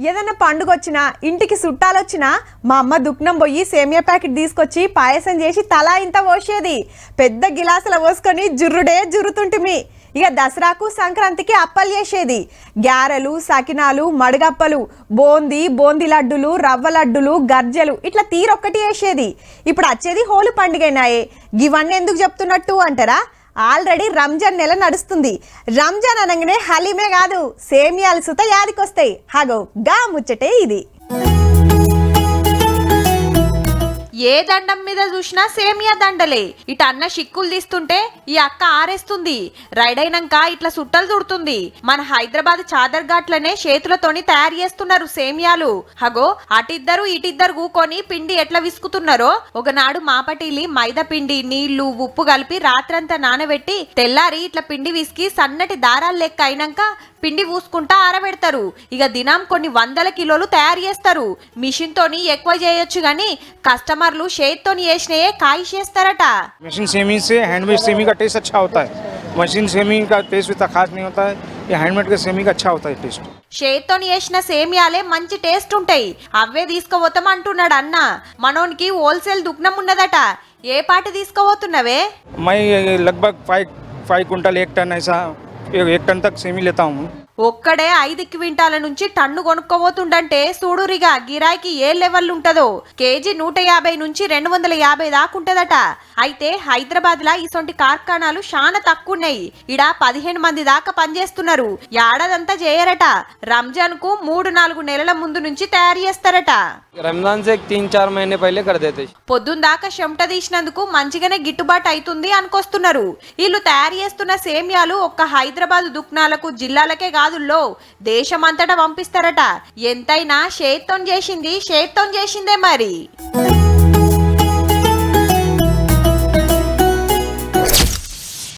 ఏదైనా పండుగ వచ్చినా ఇంటికి చుట్టాలు వచ్చినా మా అమ్మ దుక్నం పోయి సేమియా ప్యాకెట్ తీసుకొచ్చి పాయసం చేసి తలా ఇంత పోసేది. పెద్ద గిలాసుల పోసుకొని జుర్రుడే జురుతుంటిమి. ఇక దసరాకు సంక్రాంతికి అప్పలు చేసేది. గ్యారెలు, సకినాలు, మడగప్పలు, బోంది లడ్డులు, రవ్వ లడ్డులు, గర్జలు ఇట్లా తీరొక్కటి వేసేది. ఇప్పుడు వచ్చేది హోలీ పండుగనాయే. ఇవన్నీ ఎందుకు చెప్తున్నట్టు అంటారా? ఆల్రెడీ రంజాన్ నెల నడుస్తుంది. రంజాన్ అనగానే హలీమే కాదు, సేమియాలు సుత యాదికొస్తాయి. హగో గా ముచ్చటే ఇది. ఏ దండం మీద చూసినా సేమియా దండలే. ఇట అన్న షిక్కులు తీస్తుంటే ఈ అక్క ఆరేస్తుంది. రైడ్ అయినాక ఇట్లా సుట్టలు దుడుతుంది. మన హైదరాబాద్ చాదర్ ఘాట్లనే చేతులతోని తయారు చేస్తున్నారు సేమియాలు. హగో అటిద్దరు ఇటిద్దరు కూకొని పిండి ఎట్లా విసుకుతున్నారో. ఒకనాడు మాపటీలి మైదా పిండి, నీళ్లు, ఉప్పు కలిపి రాత్రంతా నానబెట్టి తెల్లారి ఇట్లా పిండి విసికి సన్నటి దారాలు లెక్క అయినాక పిండి పూసుకుంటా ఆరబెడతారు. ఇక దినం కొన్ని 100 కిలోలు తయారు చేస్తారు. మిషన్ తోని ఎక్కువ చేయొచ్చు గానీ కస్టమర్లు చేత్తోని చేసినయే కాయి చేస్తారట. मशीन सेमी से हैंडमेड सेमी का टेस्ट अच्छा होता है. मशीन सेमी का टेस्ट इतना खास नहीं होता है. ये हैंडमेड का सेमी का अच्छा होता है टेस्ट. చేత్తోని చేసిన సేమియాలే మంచి టేస్ట్ ఉంటాయి. అవే తీసుకుపోతాం అంటున్నాడు అన్న. మనోనికి హోల్సేల్ దుకాణం ఉన్నదట. ఏ పాట తీసుకుపోతున్నవే? मैं लगभग 5 क्विंटल 1 टन ऐसा 1 टन तक सेमी लेता हूँ. ఒక్కడే 5 క్వింటాల నుంచి టన్ను కొనుక్కోబోతుండంటే చూడురిగా గిరాయికి ఏ లెవెల్ ఉంటదో. కేజీ 150 నుంచి 250 దాకా ఉంటదట. అయితే హైదరాబాద్ లా ఇసొంటి కార్ఖానాలు చాలా తక్కువ ఉన్నాయి. ఇడ 15 మంది దాకా పనిచేస్తున్నారు. ఏడాదంతా చేయరట. రంజాన్ కు 3-4 నెలల ముందు నుంచి తయారు చేస్తారట. రంజాన్ से 3-4 महीने पहले कर देते. పొద్దున్న దాకా చెమట తీసినందుకు మంచిగానే గిట్టుబాటు అవుతుంది అనుకొస్తున్నారు. వీళ్ళు తయారు చేస్తున్న సేమియాలు ఒక్క హైదరాబాద్ దుకాణాలకు, జిల్లాలకే కాదు దేశమంతటా పంపిస్తారట. ఎంతైనా చేత్తోని చేసిందే మరి.